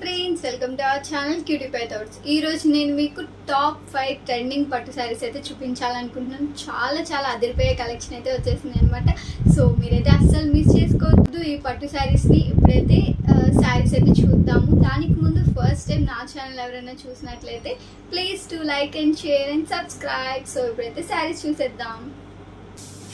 Friends, welcome to our channel cutie pie thoughts. ఈ రోజు నేను మీకు టాప్ 5 ట్రెండింగ్ పట్టు శారీస్ అయితే చూపించాలనుకుంటున్నాను. చాలా అదిరిపోయే కలెక్షన్ అయితే వచ్చేసింది అనమాట. సో మీరైతే అస్సలు మిస్ చేసుకోవద్దు ఈ పట్టు శారీస్ని. ఇప్పుడైతే శారీస్ అయితే చూద్దాము. దానికి ముందు ఫస్ట్ టైం నా ఛానల్ ఎవరైనా చూసినట్లయితే please to like and share and subscribe. So ఇప్పుడైతే శారీస్ చూసేద్దాం.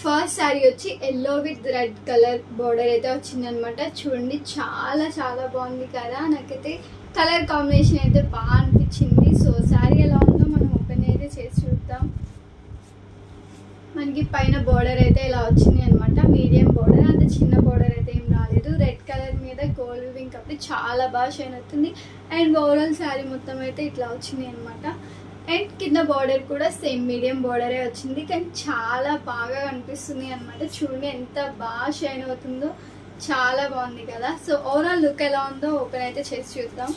ఫస్ట్ శారీ వచ్చి yellow with red colour border అయితే వచ్చింది అనమాట. చూడండి, చాలా బాగుంది కదా. నాకైతే కలర్ కాంబినేషన్ అయితే బాగా అనిపించింది. సో శారీ ఎలా ఉందో మనం ఓపెన్ అయితే చేసి చూద్దాం. మనకి పైన బోర్డర్ అయితే ఇలా వచ్చింది అనమాట. మీడియం బోర్డర్, అంత చిన్న బోర్డర్ అయితే ఏం రాలేదు. రెడ్ కలర్ మీద గోల్డ్ వివింగ్ కాబట్టి చాలా బాగా షైన్ అవుతుంది. అండ్ ఓవరాల్ శారీ మొత్తం అయితే ఇట్లా వచ్చింది అనమాట. అండ్ కింద బార్డర్ కూడా సేమ్ మీడియం బార్డరే వచ్చింది, కానీ చాలా బాగా కనిపిస్తుంది అనమాట. చూడండి ఎంత బాగా షైన్ అవుతుందో, చాలా బాగుంది కదా. సో ఓవరాల్ లుక్ ఎలా ఉందో ఓపెన్ అయితే చేసి చూద్దాం.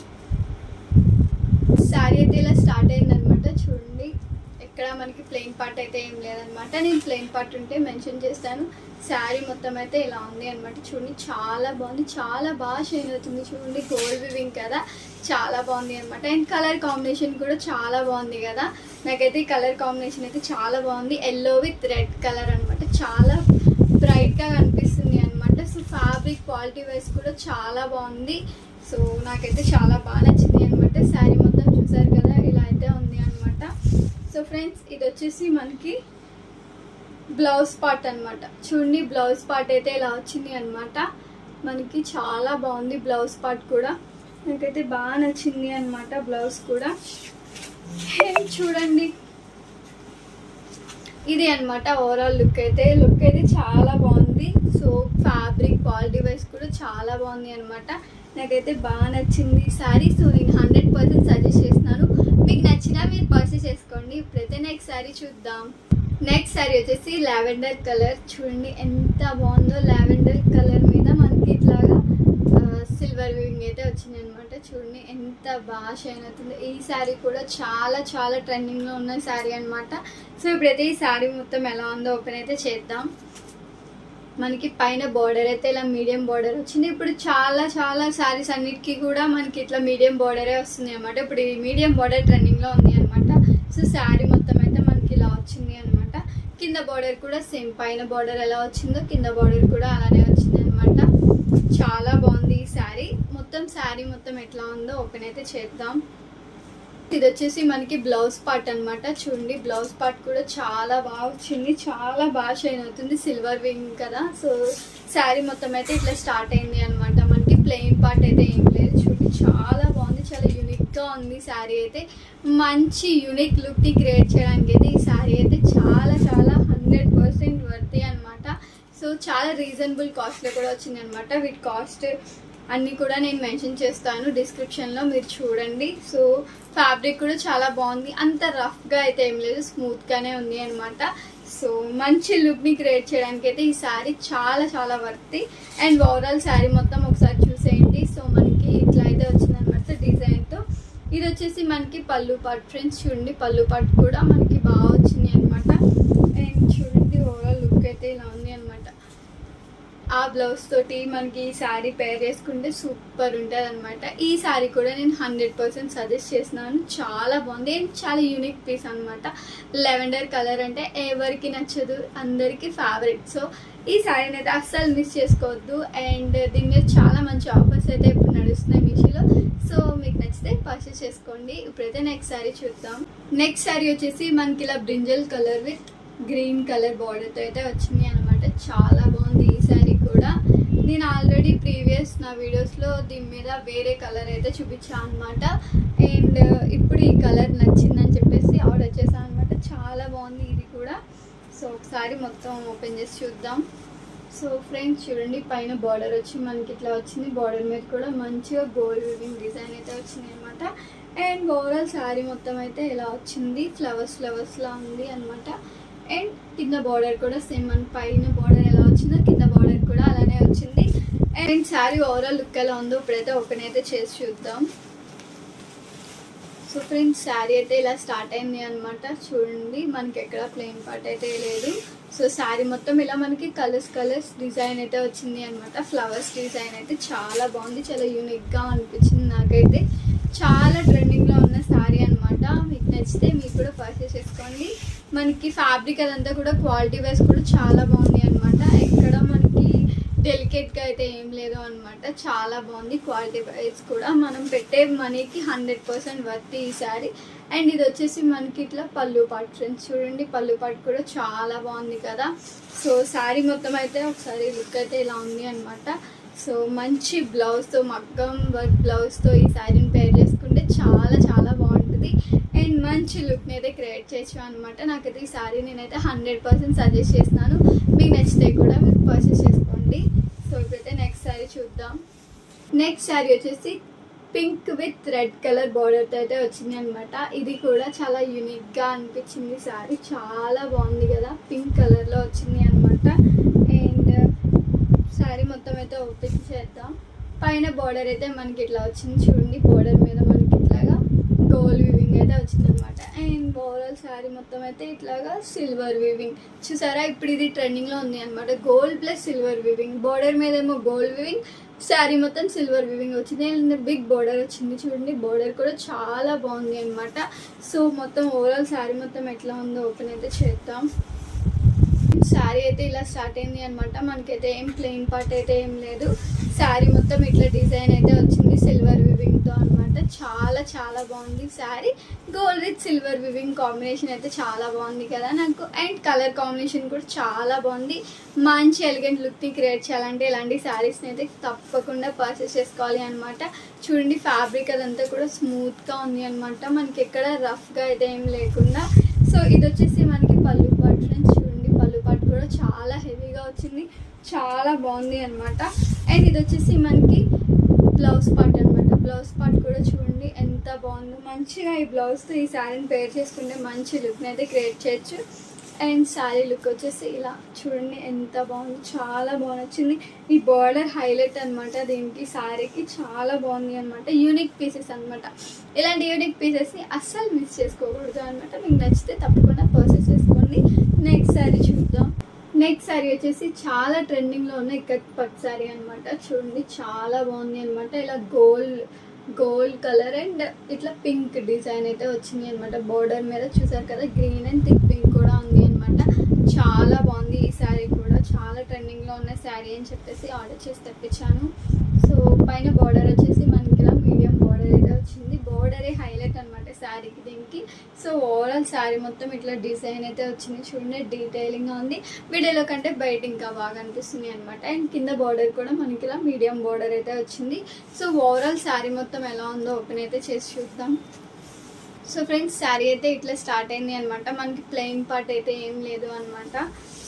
శారీ అయితే ఇలా స్టార్ట్ అయిందనమాట. చూడండి, ఇక్కడ మనకి ప్లెయిన్ పార్ట్ అయితే ఏం లేదనమాట. నేను ప్లెయిన్ పార్ట్ ఉంటే మెన్షన్ చేస్తాను. శారీ మొత్తం అయితే ఇలా ఉంది అనమాట. చూడండి, చాలా బాగుంది, చాలా బాగా షైన్ అవుతుంది. చూడండి, గోల్డ్ వివింగ్ కదా, చాలా బాగుంది అనమాట. అండ్ కలర్ కాంబినేషన్ కూడా చాలా బాగుంది కదా. నాకైతే ఈ కలర్ కాంబినేషన్ అయితే చాలా బాగుంది. ఎల్లో విత్ రెడ్ కలర్ అనమాట. చాలా బ్రైట్గా కనిపిస్తుంది అనమాట. సో ఫ్యాబ్రిక్ క్వాలిటీ వైజ్ కూడా చాలా బాగుంది. సో నాకైతే చాలా బాగా నచ్చింది అనమాట. శారీ మొత్తం చూసారు కదా, ఇలా అయితే ఉంది అనమాట. సో ఫ్రెండ్స్, ఇది వచ్చేసి మనకి బ్లౌజ్ పార్ట్ అనమాట. చూడండి, బ్లౌజ్ పార్ట్ అయితే ఇలా వచ్చింది అనమాట. మనకి చాలా బాగుంది బ్లౌజ్ పార్ట్ కూడా. నాకైతే బాగా నచ్చింది అనమాట బ్లౌజ్ కూడా. చూడండి, ఇది అనమాట ఓవరాల్ లుక్ అయితే చాలా బాగుంది. సో ఫ్యాబ్రిక్ క్వాలిటీ వైజ్ కూడా చాలా బాగుంది అనమాట. నాకైతే బాగా నచ్చింది ఈ శారీ. సో నేను 100% సజెస్ట్ చేస్తున్నాను. మీకు నచ్చినా మీరు పర్చేస్ చేసుకోండి. ఇప్పుడైతే నెక్స్ట్ శారీ చూద్దాం. నెక్స్ట్ శారీ వచ్చేసి లావెండర్ కలర్. చూడండి ఎంత బాగుందో. లావెండర్ కలర్ మీద మనకి ఇట్లాగా సిల్వర్ వివింగ్ అయితే వచ్చింది అనమాట. చూడండి ఎంత బాగా షైన్ అవుతుంది. ఈ శారీ కూడా చాలా ట్రెండింగ్లో ఉన్న శారీ అనమాట. సో ఇప్పుడైతే ఈ శారీ మొత్తం ఎలా ఉందో ఓపెన్ అయితే చేద్దాం. మనకి పైన బార్డర్ అయితే ఇలా మీడియం బార్డర్ వచ్చింది. ఇప్పుడు చాలా శారీస్ అన్నిటికీ కూడా మనకి ఇట్లా మీడియం బార్డరే వస్తుంది అనమాట. ఇప్పుడు ఈ మీడియం బార్డర్ ట్రెండింగ్లో ఉంది అనమాట. సో శారీ మొత్తం అయితే మనకి ఇలా వచ్చింది అనమాట. కింద బార్డర్ కూడా సేమ్, పైన బార్డర్ ఎలా వచ్చిందో కింద బార్డర్ కూడా అలానే వచ్చింది అనమాట. చాలా బాగుంది ఈ శారీ. శారీ మొత్తం ఎట్లా ఉందో ఓపెన్ అయితే చేద్దాం. ఇది వచ్చేసి మనకి బ్లౌజ్ పార్ట్ అనమాట. చూడండి, బ్లౌజ్ పార్ట్ కూడా చాలా బాగా వచ్చింది, చాలా బాగా షైన్ అవుతుంది. సిల్వర్ వింగ్ కదా. సో శారీ మొత్తం అయితే ఇట్లా స్టార్ట్ అయింది అనమాట. మనకి ప్లెయిన్ పార్ట్ అయితే ఏం లేదు. చూడండి, చాలా బాగుంది, చాలా యూనిక్గా ఉంది శారీ అయితే. మంచి యూనిక్ లుక్ని క్రియేట్ చేయడానికి అయితే ఈ శారీ అయితే చాలా 100% వర్తీ అనమాట. సో చాలా రీజనబుల్ కాస్ట్లో కూడా వచ్చింది అనమాట. వీటి కాస్ట్ అన్నీ కూడా నేను మెన్షన్ చేస్తాను డిస్క్రిప్షన్లో, మీరు చూడండి. సో ఫ్యాబ్రిక్ కూడా చాలా బాగుంది. అంత రఫ్గా అయితే ఏం లేదు, స్మూత్గానే ఉంది అనమాట. సో మంచి లుక్ని క్రియేట్ చేయడానికి అయితే ఈ శారీ చాలా వర్తి. అండ్ ఓవరాల్ శారీ మొత్తం ఒకసారి చూసేయండి. సో మనకి ఇట్లా అయితే వచ్చిందనమాట డిజైన్తో. ఇది వచ్చేసి మనకి పళ్ళు పార్ట్. ఫ్రెండ్స్ చూడండి, పళ్ళు పార్ట్ కూడా మనకి బాగా వచ్చింది అనమాట. అండ్ చూడండి, ఓవరాల్ లుక్ అయితే ఇలా ఉంది అనమాట. ఆ బ్లౌజ్ తోటి మనకి ఈ శారీ పేర్ చేసుకుంటే సూపర్ ఉంటుంది అనమాట. ఈ శారీ కూడా నేను 100% సజెస్ట్ చేస్తున్నాను. చాలా బాగుంది అండ్ చాలా యూనిక్ పీస్ అనమాట. లెవెండర్ కలర్ అంటే ఎవరికి నచ్చదు, అందరికీ ఫేవరెట్. సో ఈ శారీని అయితే అస్సలు మిస్ చేసుకోవద్దు. అండ్ దీని మీద చాలా మంచి ఆఫర్స్ అయితే ఇప్పుడు నడుస్తున్నాయి మీషోలో. సో మీకు నచ్చితే పర్చేస్ చేసుకోండి. ఇప్పుడైతే నెక్స్ట్ శారీ చూద్దాం. నెక్స్ట్ శారీ వచ్చేసి మనకి ఇలా brinjal colour with green colour బార్డర్తో అయితే వచ్చింది అనమాట. చాలా బాగుంది ఈ శారీ కూడా. నేను ఆల్రెడీ ప్రీవియస్ నా వీడియోస్లో దీని మీద వేరే కలర్ అయితే చూపించాను అనమాట. అండ్ ఇప్పుడు ఈ కలర్ నచ్చిందని చెప్పేసి ఆర్డర్ చేశాను అనమాట. చాలా బాగుంది ఇది కూడా. సో ఒకసారి మొత్తం ఓపెన్ చేసి చూద్దాం. సో ఫ్రెండ్స్ చూడండి, పైన బార్డర్ వచ్చి మనకి ఇట్లా వచ్చింది. బార్డర్ మీద కూడా మంచిగా గోల్డ్ వివింగ్ డిజైన్ అయితే వచ్చింది అనమాట. అండ్ ఓవరాల్ శారీ మొత్తం అయితే ఇలా వచ్చింది, ఫ్లవర్స్లా ఉంది అనమాట. అండ్ కింద బార్డర్ కూడా సేమ్, మన పైన బార్డర్ ఎలా వచ్చిందో కింద బార్డర్ కూడా అలానే వచ్చింది. అండ్ శారీ ఓవరాల్ లుక్ ఎలా ఉందో ఇప్పుడైతే ఓపెన్ అయితే చేసి చూద్దాం. సో ఫ్రెండ్స్, శారీ అయితే ఇలా స్టార్ట్ అయింది అనమాట. చూడండి, మనకి ఎక్కడ ప్లెయిన్ పార్ట్ అయితే లేదు. సో శారీ మొత్తం ఇలా మనకి కలర్స్ డిజైన్ అయితే వచ్చింది అనమాట. ఫ్లవర్స్ డిజైన్ అయితే చాలా బాగుంది, చాలా యూనిక్గా అనిపించింది నాకైతే. అయితే చాలా ట్రెండింగ్లో ఉన్న శారీ అనమాట. మీకు నచ్చితే మీకు కూడా పర్చేస్ చేసుకోండి. మనకి ఫ్యాబ్రిక్ అదంతా కూడా క్వాలిటీ వైజ్ కూడా చాలా బాగుంది అనమాట. ఎక్కడ మనకి డెలికేట్గా అయితే ఏం లేదు అనమాట. చాలా బాగుంది క్వాలిటీ వైజ్ కూడా. మనం పెట్టే మనీకి 100% వర్త్ ఈ శారీ. అండ్ ఇది వచ్చేసి మనకి ఇట్లా పళ్ళు పాటు ఫ్రెండ్స్, చూడండి పళ్ళు పాటు కూడా చాలా బాగుంది కదా. సో శారీ మొత్తం అయితే ఒకసారి లుక్ అయితే ఇలా ఉంది అనమాట. సో మంచి బ్లౌజ్తో, మగ్గం వర్క్ బ్లౌజ్తో ఈ శారీని పేర్ చేసుకుంటే చాలా చాలా బాగుంటుంది. అండ్ మంచి లుక్ని అయితే క్రియేట్ చేయొచ్చు అనమాట. నాకైతే ఈ శారీ నేనైతే 100% సజెస్ట్ చేస్తాను. మీకు నచ్చితే కూడా మీరు పర్చేస్ చేసుకోండి. సో ఇప్పుడైతే నెక్స్ట్ శారీ చూద్దాం. నెక్స్ట్ శారీ వచ్చేసి పింక్ విత్ రెడ్ కలర్ బార్డర్తో అయితే వచ్చింది అనమాట. ఇది కూడా చాలా యూనిక్గా అనిపించింది శారీ. చాలా బాగుంది కదా, పింక్ కలర్లో వచ్చింది అనమాట. అండ్ శారీ మొత్తం అయితే ఓపెన్ చేద్దాం. పైన బార్డర్ అయితే మనకి ఇట్లా వచ్చింది చూడండి. బార్డర్ మీద మనకి ఇట్లాగా గోల్డ్ వివింగ్ అయితే వచ్చింది అనమాట. అండ్ ఓవరాల్ శారీ మొత్తం అయితే ఇట్లాగా సిల్వర్ వివింగ్ చూసారా. ఇప్పుడు ఇది ట్రెండింగ్లో ఉంది అనమాట. Gold plus silver weaving. Border మీద ఏమో గోల్డ్ వివింగ్, శారీ మొత్తం సిల్వర్ వివింగ్ వచ్చింది. అండ్ బిగ్ బార్డర్ వచ్చింది చూడండి. బార్డర్ కూడా చాలా బాగుంది అనమాట. సో మొత్తం ఓవరాల్ శారీ మొత్తం ఎట్లా ఉందో ఓపెన్ అయితే చేద్దాం. శారీ అయితే ఇలా స్టార్ట్ అయింది అనమాట. మనకైతే ఏం ప్లెయిన్ పార్ట్ అయితే ఏం లేదు. శారీ మొత్తం ఇట్లా డిజైన్ అయితే వచ్చింది సిల్వర్ వివింగ్తో అనమాట. చాలా చాలా బాగుంది sari. Gold with silver weaving combination అయితే చాలా బాగుంది కదా నాకు. అండ్ కలర్ కాంబినేషన్ కూడా చాలా బాగుంది. మంచి ఎలిగెంట్ లుక్ని క్రియేట్ చేయాలంటే ఇలాంటి శారీస్ని అయితే తప్పకుండా పర్చేస్ చేసుకోవాలి అనమాట. చూడండి ఫ్యాబ్రిక్ అదంతా కూడా స్మూత్గా ఉంది అనమాట. మనకి ఎక్కడ రఫ్గా అయితే ఏం లేకుండా. సో ఇది వచ్చేసి మనకి పళ్ళు పాటు ఫ్రెండ్స్, చూడండి పళ్ళు పాటు కూడా చాలా హెవీగా వచ్చింది, చాలా బాగుంది అనమాట. అండ్ ఇది వచ్చేసి మనకి బ్లౌజ్ పార్ట్ అనమాట. బ్లౌజ్ పార్ట్ కూడా చూడండి ఎంత బాగుందో. మంచిగా ఈ బ్లౌజ్తో ఈ శారీని పేర్ చేసుకుంటే మంచి లుక్ని అయితే క్రియేట్ చేయొచ్చు. అండ్ శారీ లుక్ వచ్చేసి ఇలా చూడండి ఎంత బాగుంది, చాలా బాగా వచ్చింది. ఈ బార్డర్ హైలైట్ అనమాట దీనికి, శారీకి చాలా బాగుంది అనమాట. యూనిక్ పీసెస్ అనమాట. ఇలాంటి యూనిక్ పీసెస్ని అస్సలు మిస్ చేసుకోకూడదు అనమాట. మీకు నచ్చితే తప్పకుండా పర్చేస్ చేసుకోండి. నెక్స్ట్ శారీ చూద్దాం. నెక్స్ట్ శారీ వచ్చేసి చాలా ట్రెండింగ్లో ఉన్న ఇక్కత్ పట్టు శారీ అనమాట. చూడండి చాలా బాగుంది అనమాట. ఇలా గోల్డ్ కలర్ అండ్ ఇట్లా పింక్ డిజైన్ అయితే వచ్చింది అనమాట. బార్డర్ మీద చూసారు కదా, గ్రీన్ అండ్ థిక్ పింక్ కూడా ఉంది అనమాట. చాలా బాగుంది ఈ శారీ కూడా. చాలా ట్రెండింగ్లో ఉన్న శారీ అని చెప్పేసి ఆర్డర్ చేసి తెప్పించాను. సో పైన బార్డర్ వచ్చేసి మనకి ఇలా మీడియం బార్డర్ అయితే వచ్చింది. బార్డరే హైలైట్ అనమాట శారీకి దీనికి. సో ఓవరాల్ శారీ మొత్తం ఇట్లా డిజైన్ అయితే వచ్చింది చూడండి. డీటెయిలింగ్గా ఉంది. వీడియోలో కంటే బయట ఇంకా బాగా అనిపిస్తుంది అనమాట. అండ్ కింద బార్డర్ కూడా మనకి ఇలా మీడియం బార్డర్ అయితే వచ్చింది. సో ఓవరాల్ శారీ మొత్తం ఎలా ఉందో ఓపెన్ అయితే చేసి చూద్దాం. సో ఫ్రెండ్స్ శారీ అయితే ఇట్లా స్టార్ట్ అయింది అనమాట. మనకి ప్లెయిన్ పార్ట్ అయితే ఏం లేదు అనమాట.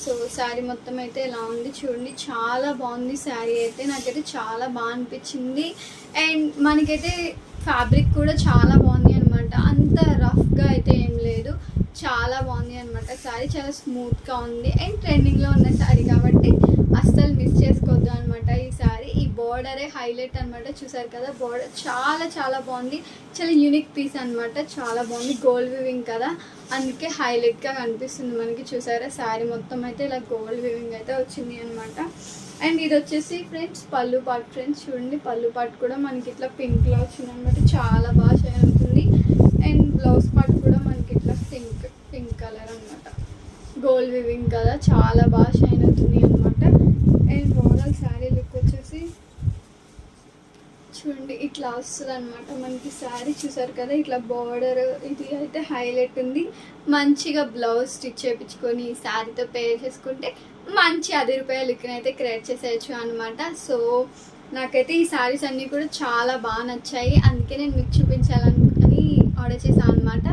సో శారీ మొత్తం అయితే ఇలా ఉంది చూడండి. చాలా బాగుంది శారీ అయితే, నాకైతే చాలా బాగా అనిపించింది. అండ్ మనకైతే ఫ్యాబ్రిక్ కూడా చాలా బాగుంది అనమాట. అంత రఫ్గా అయితే ఏం లేదు, చాలా బాగుంది అనమాట. శారీ చాలా స్మూత్గా ఉంది. అండ్ ట్రెండింగ్లో ఉన్న శారీ కాబట్టి అస్సలు మిస్ చేసుకోవద్దు అనమాట ఈ శారీ. ఈ బార్డరే హైలైట్ అనమాట. చూసారు కదా బార్డర్ చాలా చాలా బాగుంది. చాలా యూనిక్ పీస్ అనమాట. చాలా బాగుంది. గోల్డ్ వివింగ్ కదా, అందుకే హైలైట్గా కనిపిస్తుంది మనకి. చూసారా శారీ మొత్తం అయితే ఇలా గోల్డ్ వివింగ్ అయితే వచ్చింది అనమాట. అండ్ ఇది వచ్చేసి ఫ్రెండ్స్ పళ్ళు పార్ట్. ఫ్రెండ్స్ చూడండి పళ్ళు పార్ట్ కూడా మనకి ఇట్లా పింక్లో వచ్చింది అనమాట. చాలా బాగా షైన్ అవుతుంది. అండ్ బ్లౌజ్ పార్ట్ కూడా మనకి ఇట్లా పింక్ కలర్ అనమాట. గోల్డ్ వివింగ్ కదా, చాలా బాగా షైన్ అవుతుంది అనమాట. అండ్ ఓవరాల్ శారీ లుక్ వచ్చేసి చూడండి ఇట్లా వస్తుంది అనమాట మనకి శారీ. చూసారు కదా ఇట్లా బార్డర్ ఇది అయితే హైలైట్ ఉంది. మంచిగా బ్లౌజ్ స్టిచ్ చేయించుకొని ఈ శారీతో పేర్ చేసుకుంటే మంచి 10 రూపాయల లుక్ని అయితే క్రియేట్ చేసేయచ్చు అనమాట. సో నాకైతే ఈ శారీస్ అన్నీ కూడా చాలా బాగా నచ్చాయి. అందుకే నేను మీకు చూపించాలని ఆర్డర్ చేశాను అనమాట.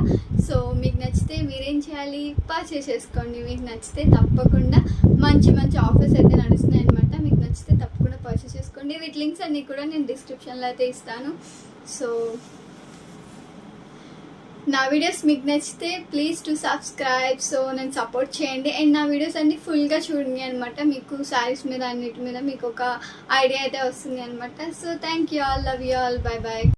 సో మీకు నచ్చితే మీరేం చేయాలి, పర్చేస్ చేసుకోండి. మీకు నచ్చితే తప్పకుండా మంచి మంచి ఆఫర్స్ అయితే నడుస్తున్నాయి అనమాట. మీకు నచ్చితే తప్పకుండా పర్చేస్ చేసుకోండి. వీటి లింక్స్ అన్నీ కూడా నేను డిస్క్రిప్షన్లో అయితే ఇస్తాను. సో నా వీడియోస్ మీకు నచ్చితే ప్లీజ్ టు సబ్స్క్రైబ్. సో నేను సపోర్ట్ చేయండి. అండ్ నా వీడియోస్ అన్ని ఫుల్గా చూడండి అనమాట. మీకు శారీస్ మీద అన్నిటి మీద మీకు ఒక ఐడియా అయితే వస్తుంది అనమాట. So thank you all, love you all, bye bye.